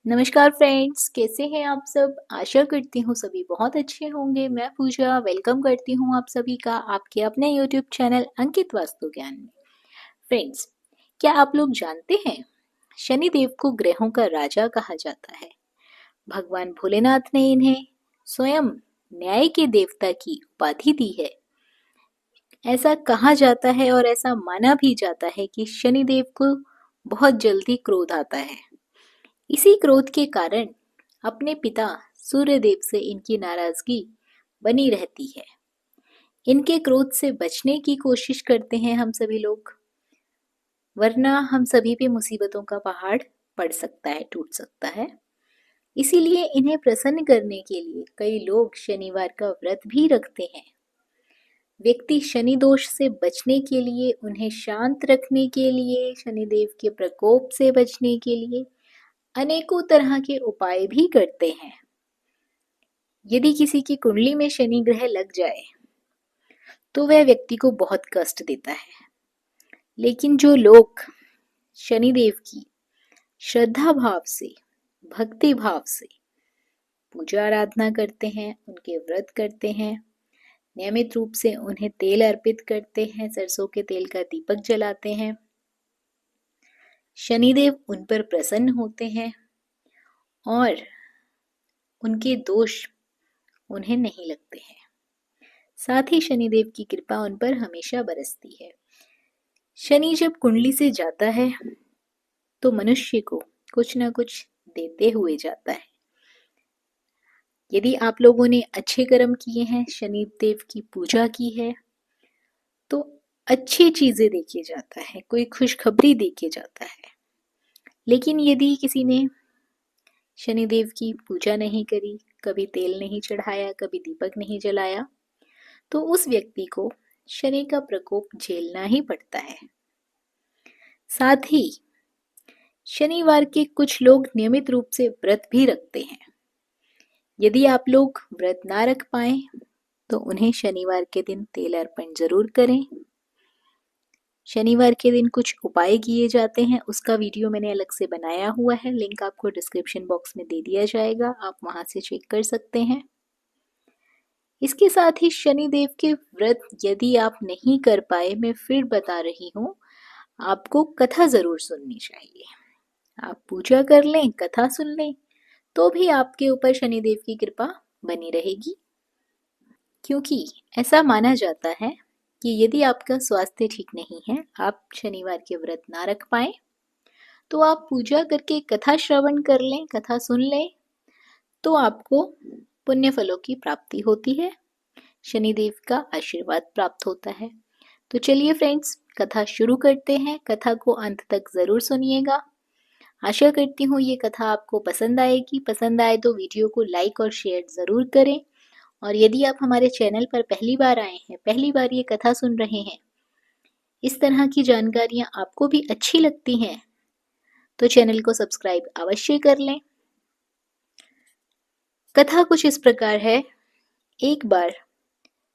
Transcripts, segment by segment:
नमस्कार फ्रेंड्स, कैसे हैं आप सब। आशा करती हूँ सभी बहुत अच्छे होंगे। मैं पूजा वेलकम करती हूँ आप सभी का आपके अपने यूट्यूब चैनल अंकित वास्तु ज्ञान में। फ्रेंड्स, क्या आप लोग जानते हैं शनिदेव को ग्रहों का राजा कहा जाता है। भगवान भोलेनाथ ने इन्हें स्वयं न्याय के देवता की उपाधि दी है। ऐसा कहा जाता है और ऐसा माना भी जाता है कि शनिदेव को बहुत जल्दी क्रोध आता है। इसी क्रोध के कारण अपने पिता सूर्यदेव से इनकी नाराजगी बनी रहती है। इनके क्रोध से बचने की कोशिश करते हैं हम सभी लोग, वरना हम सभी पे मुसीबतों का पहाड़ पड़ सकता है, टूट सकता है। इसीलिए इन्हें प्रसन्न करने के लिए कई लोग शनिवार का व्रत भी रखते हैं। व्यक्ति शनि दोष से बचने के लिए, उन्हें शांत रखने के लिए, शनिदेव के प्रकोप से बचने के लिए अनेकों तरह के उपाय भी करते हैं। यदि किसी की कुंडली में शनि ग्रह लग जाए तो वह व्यक्ति को बहुत कष्ट देता है। लेकिन जो लोग शनिदेव की श्रद्धा भाव से, भक्ति भाव से पूजा आराधना करते हैं, उनके व्रत करते हैं, नियमित रूप से उन्हें तेल अर्पित करते हैं, सरसों के तेल का दीपक जलाते हैं, शनिदेव उन पर प्रसन्न होते हैं और उनके दोष उन्हें नहीं लगते हैं। साथ ही शनिदेव की कृपा उन पर हमेशा बरसती है। शनि जब कुंडली से जाता है तो मनुष्य को कुछ ना कुछ देते हुए जाता है। यदि आप लोगों ने अच्छे कर्म किए हैं, शनिदेव की पूजा की है, तो अच्छी चीजें देके जाता है, कोई खुशखबरी देके जाता है। लेकिन यदि किसी ने शनिदेव की पूजा नहीं करी, कभी तेल नहीं चढ़ाया, कभी दीपक नहीं जलाया, तो उस व्यक्ति को शनि का प्रकोप झेलना ही पड़ता है। साथ ही शनिवार के कुछ लोग नियमित रूप से व्रत भी रखते हैं। यदि आप लोग व्रत ना रख पाए तो उन्हें शनिवार के दिन तेल अर्पण जरूर करें। शनिवार के दिन कुछ उपाय किए जाते हैं, उसका वीडियो मैंने अलग से बनाया हुआ है, लिंक आपको डिस्क्रिप्शन बॉक्स में दे दिया जाएगा, आप वहां से चेक कर सकते हैं। इसके साथ ही शनिदेव के व्रत यदि आप नहीं कर पाए, मैं फिर बता रही हूँ, आपको कथा जरूर सुननी चाहिए। आप पूजा कर लें, कथा सुन लें, तो भी आपके ऊपर शनिदेव की कृपा बनी रहेगी। क्योंकि ऐसा माना जाता है कि यदि आपका स्वास्थ्य ठीक नहीं है, आप शनिवार के व्रत ना रख पाए, तो आप पूजा करके कथा श्रवण कर लें, कथा सुन लें, तो आपको पुण्य फलों की प्राप्ति होती है, शनिदेव का आशीर्वाद प्राप्त होता है। तो चलिए फ्रेंड्स, कथा शुरू करते हैं। कथा को अंत तक जरूर सुनिएगा। आशा करती हूँ ये कथा आपको पसंद आएगी। पसंद आए तो वीडियो को लाइक और शेयर जरूर करें। और यदि आप हमारे चैनल पर पहली बार आए हैं, पहली बार ये कथा सुन रहे हैं, इस तरह की जानकारियां आपको भी अच्छी लगती हैं, तो चैनल को सब्सक्राइब अवश्य कर लें। कथा कुछ इस प्रकार है। एक बार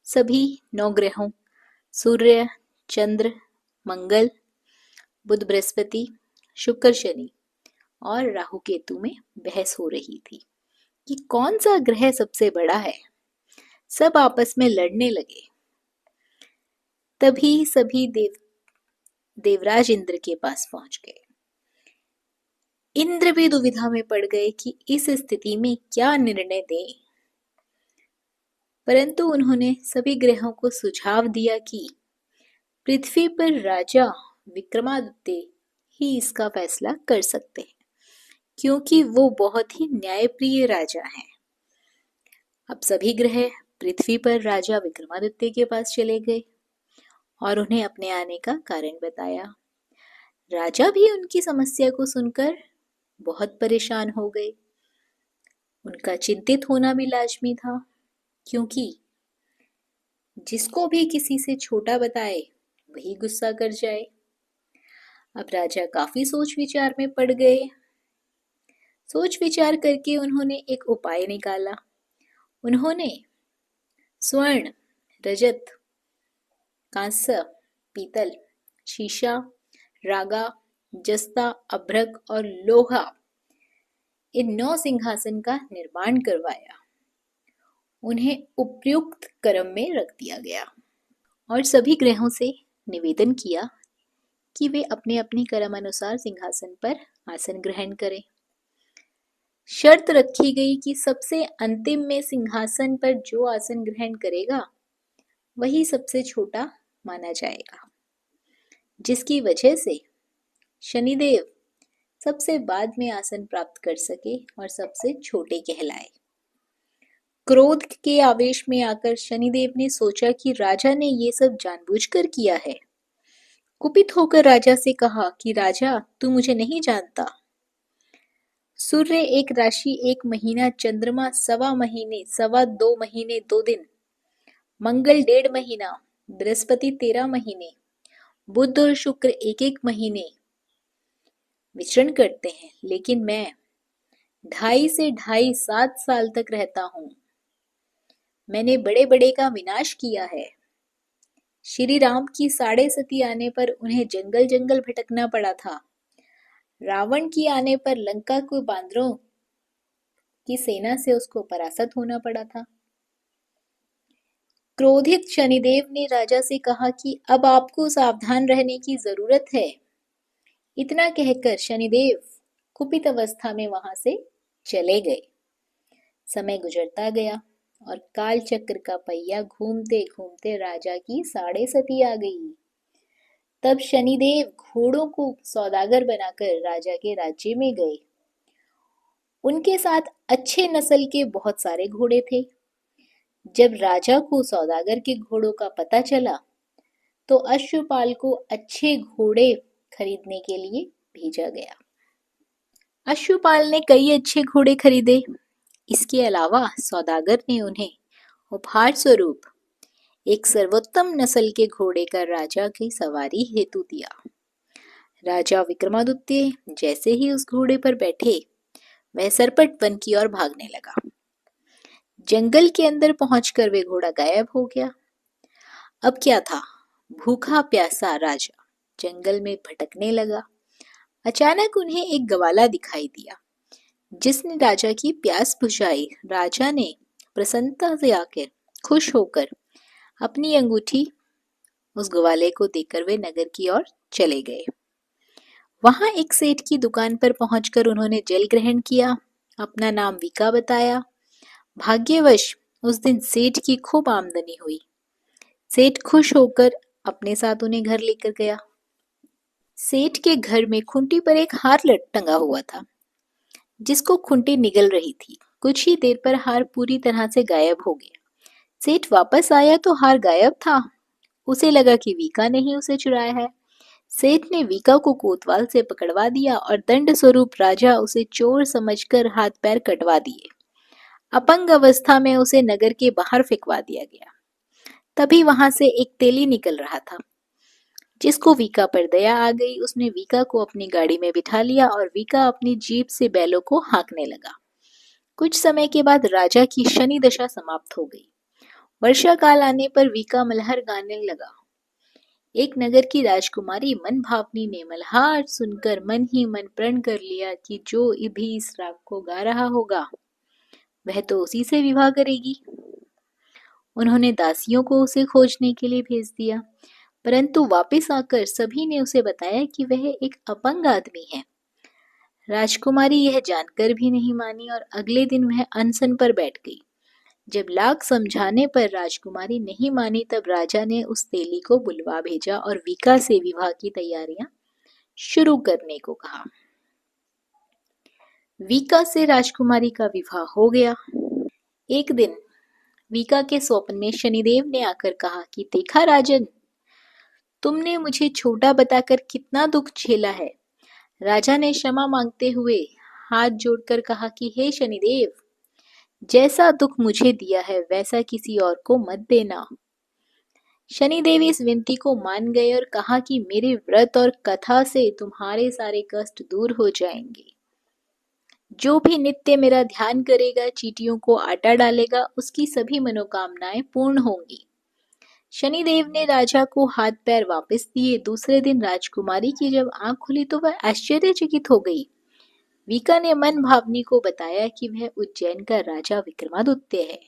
सभी 9 ग्रहों सूर्य, चंद्र, मंगल, बुध, बृहस्पति, शुक्र, शनि और राहु केतु में बहस हो रही थी कि कौन सा ग्रह सबसे बड़ा है। सब आपस में लड़ने लगे। तभी सभी देवराज इंद्र के पास पहुंच गए। इंद्र भी दुविधा में पड़ गए कि इस स्थिति में क्या निर्णय दें। परंतु उन्होंने सभी ग्रहों को सुझाव दिया कि पृथ्वी पर राजा विक्रमादित्य ही इसका फैसला कर सकते हैं, क्योंकि वो बहुत ही न्यायप्रिय राजा हैं। अब सभी ग्रह पृथ्वी पर राजा विक्रमादित्य के पास चले गए और उन्हें अपने आने का कारण बताया। राजा भी उनकी समस्या को सुनकर बहुत परेशान हो गए। उनका चिंतित होना भी लाजमी था, क्योंकि जिसको भी किसी से छोटा बताए वही गुस्सा कर जाए। अब राजा काफी सोच विचार में पड़ गए। सोच विचार करके उन्होंने एक उपाय निकाला। उन्होंने स्वर्ण, रजत, कांस्य, पीतल, शीशा, रागा, जस्ता, अभ्रक और लोहा, इन 9 सिंहासन का निर्माण करवाया। उन्हें उपयुक्त क्रम में रख दिया गया और सभी ग्रहों से निवेदन किया कि वे अपने अपने क्रम अनुसार सिंहासन पर आसन ग्रहण करें। शर्त रखी गई कि सबसे अंतिम में सिंहासन पर जो आसन ग्रहण करेगा वही सबसे छोटा माना जाएगा, जिसकी वजह से शनिदेव सबसे बाद में आसन प्राप्त कर सके और सबसे छोटे कहलाए। क्रोध के आवेश में आकर शनिदेव ने सोचा कि राजा ने ये सब जानबूझकर किया है। कुपित होकर राजा से कहा कि राजा, तू मुझे नहीं जानता। सूर्य 1 राशि 1 महीना, चंद्रमा 1.25 महीने, 2.25 महीने 2 दिन, मंगल 1.5 महीना, बृहस्पति 13 महीने, बुध और शुक्र 1-1 महीने विचरण करते हैं, लेकिन मैं 2.5 से 2.5-7 साल तक रहता हूँ। मैंने बड़े बड़े का विनाश किया है। श्री राम की 6.5 आने पर उन्हें जंगल जंगल भटकना पड़ा था। रावण की आने पर लंका को बांदरों की सेना से उसको परास्त होना पड़ा था। क्रोधित शनिदेव ने राजा से कहा कि अब आपको सावधान रहने की जरूरत है। इतना कहकर शनिदेव कुपित अवस्था में वहां से चले गए। समय गुजरता गया और काल चक्र का पहिया घूमते घूमते राजा की 6.5 आ गई। तब शनिदेव घोड़ों को सौदागर बनाकर राजा के राज्य में गए। उनके साथ अच्छे नस्ल के बहुत सारे घोड़े थे। जब राजा को सौदागर के घोड़ों का पता चला तो अश्वपाल को अच्छे घोड़े खरीदने के लिए भेजा गया। अश्वपाल ने कई अच्छे घोड़े खरीदे। इसके अलावा सौदागर ने उन्हें उपहार स्वरूप एक सर्वोत्तम नस्ल के घोड़े का राजा की सवारी हेतु दिया। राजा विक्रमादित्य जैसे ही उस घोड़े पर बैठे, वह सरपट वन की ओर भागने लगा। जंगल के अंदर पहुंचकर वे घोड़ा गायब हो गया। अब क्या था, भूखा प्यासा राजा जंगल में भटकने लगा। अचानक उन्हें एक ग्वाला दिखाई दिया, जिसने राजा की प्यास बुझाई। राजा ने प्रसन्नता से आकर खुश होकर अपनी अंगूठी उस ग्वाले को देकर वे नगर की ओर चले गए। वहां एक सेठ की दुकान पर पहुंचकर उन्होंने जल ग्रहण किया, अपना नाम विका बताया। भाग्यवश उस दिन सेठ की खूब आमदनी हुई। सेठ खुश होकर अपने साथ उन्हें घर लेकर गया। सेठ के घर में खूंटी पर एक हार टंगा हुआ था, जिसको खूंटी निगल रही थी। कुछ ही देर पर हार पूरी तरह से गायब हो गया। सेठ वापस आया तो हार गायब था। उसे लगा कि वीका ने ही उसे चुराया है। सेठ ने वीका को कोतवाल से पकड़वा दिया और दंड स्वरूप राजा उसे चोर समझकर हाथ पैर कटवा दिए। अपंग अवस्था में उसे नगर के बाहर फेंकवा दिया गया। तभी वहां से एक तेली निकल रहा था, जिसको वीका पर दया आ गई। उसने वीका को अपनी गाड़ी में बिठा लिया और वीका अपनी जीप से बैलों को हाँकने लगा। कुछ समय के बाद राजा की शनि दशा समाप्त हो गई। वर्षा काल आने पर वीका मल्हार गाने लगा। एक नगर की राजकुमारी मन भावनी ने मल्हार सुनकर मन ही मन प्रण कर लिया कि जो भी इस राग को गा रहा होगा वह तो उसी से विवाह करेगी। उन्होंने दासियों को उसे खोजने के लिए भेज दिया, परंतु वापस आकर सभी ने उसे बताया कि वह एक अपंग आदमी है। राजकुमारी यह जानकर भी नहीं मानी और अगले दिन वह अनशन पर बैठ गई। जब लाख समझाने पर राजकुमारी नहीं मानी, तब राजा ने उस तेली को बुलवा भेजा और वीका से विवाह की तैयारियां शुरू करने को कहा। वीका से राजकुमारी का विवाह हो गया। एक दिन वीका के स्वप्न में शनिदेव ने आकर कहा कि देखा राजन, तुमने मुझे छोटा बताकर कितना दुख झेला है। राजा ने क्षमा मांगते हुए हाथ जोड़कर कहा कि हे शनिदेव, जैसा दुख मुझे दिया है वैसा किसी और को मत देना। शनिदेव इस विनती को मान गए और कहा कि मेरे व्रत और कथा से तुम्हारे सारे कष्ट दूर हो जाएंगे। जो भी नित्य मेरा ध्यान करेगा, चींटियों को आटा डालेगा, उसकी सभी मनोकामनाएं पूर्ण होंगी। शनिदेव ने राजा को हाथ पैर वापस दिए। दूसरे दिन राजकुमारी की जब आंख खुली तो वह आश्चर्यचकित हो गई। वीका ने मन भावनी को बताया कि वह उज्जैन का राजा विक्रमादित्य है।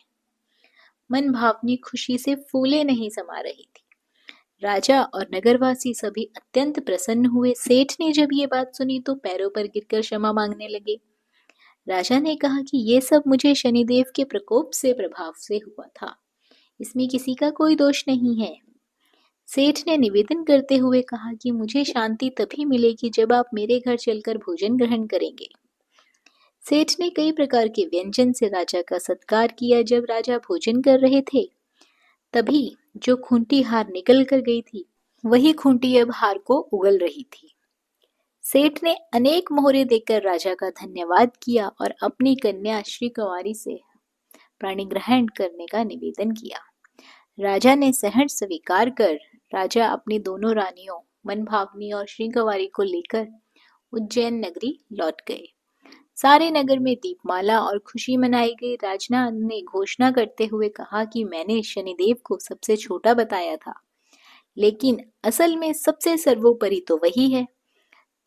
मन भावनी खुशी से फूले नहीं समा रही थी। राजा और नगरवासी सभी अत्यंत प्रसन्न हुए। सेठ ने जब ये बात सुनी तो पैरों पर गिरकर क्षमा मांगने लगे। राजा ने कहा कि ये सब मुझे शनिदेव के प्रकोप से प्रभाव से हुआ था, इसमें किसी का कोई दोष नहीं है। सेठ ने निवेदन करते हुए कहा कि मुझे शांति तभी मिलेगी जब आप मेरे घर चलकर भोजन ग्रहण करेंगे। सेठ ने कई प्रकार के व्यंजन से राजा का सत्कार किया। जब राजा भोजन कर रहे थे तभी जो खूंटी हार निकल कर गई थी, वही खूंटी अब हार को उगल रही थी। सेठ ने अनेक मोहरे देकर राजा का धन्यवाद किया और अपनी कन्या श्री कुंवारी से प्राणी ग्रहण करने का निवेदन किया। राजा ने सहर्ष स्वीकार कर राजा अपनी दोनों रानियों मनभावनी और श्री कुंवारी को लेकर उज्जैन नगरी लौट गए। सारे नगर में दीपमाला और खुशी मनाई गई। राजा ने घोषणा करते हुए कहा कि मैंने शनिदेव को सबसे छोटा बताया था, लेकिन असल में सबसे सर्वोपरि तो वही है।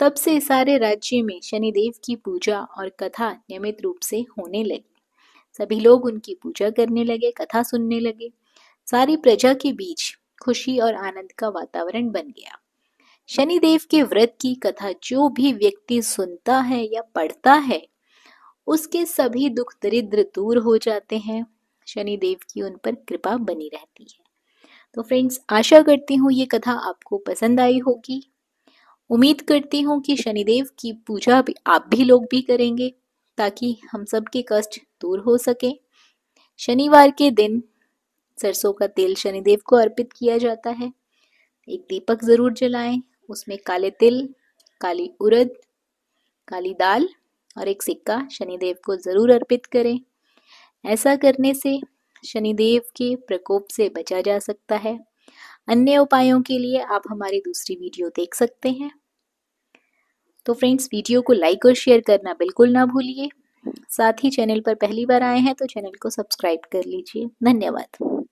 तब से सारे राज्य में शनिदेव की पूजा और कथा नियमित रूप से होने लगी। सभी लोग उनकी पूजा करने लगे, कथा सुनने लगे। सारी प्रजा के बीच खुशी और आनंद का वातावरण बन गया। शनिदेव के व्रत की कथा जो भी व्यक्ति सुनता है या पढ़ता है, उसके सभी दुख दरिद्र दूर हो जाते हैं। शनिदेव की उन पर कृपा बनी रहती है। तो फ्रेंड्स, आशा करती हूँ ये कथा आपको पसंद आई होगी। उम्मीद करती हूँ कि शनिदेव की पूजा भी आप भी लोग भी करेंगे ताकि हम सबके कष्ट दूर हो सके। शनिवार के दिन सरसों का तेल शनिदेव को अर्पित किया जाता है। एक दीपक जरूर जलाएं, उसमें काले तिल, काली उड़द, काली दाल और एक सिक्का शनिदेव को जरूर अर्पित करें। ऐसा करने से शनिदेव के प्रकोप से बचा जा सकता है। अन्य उपायों के लिए आप हमारी दूसरी वीडियो देख सकते हैं। तो फ्रेंड्स, वीडियो को लाइक और शेयर करना बिल्कुल ना भूलिए। साथ ही चैनल पर पहली बार आए हैं तो चैनल को सब्सक्राइब कर लीजिए। धन्यवाद।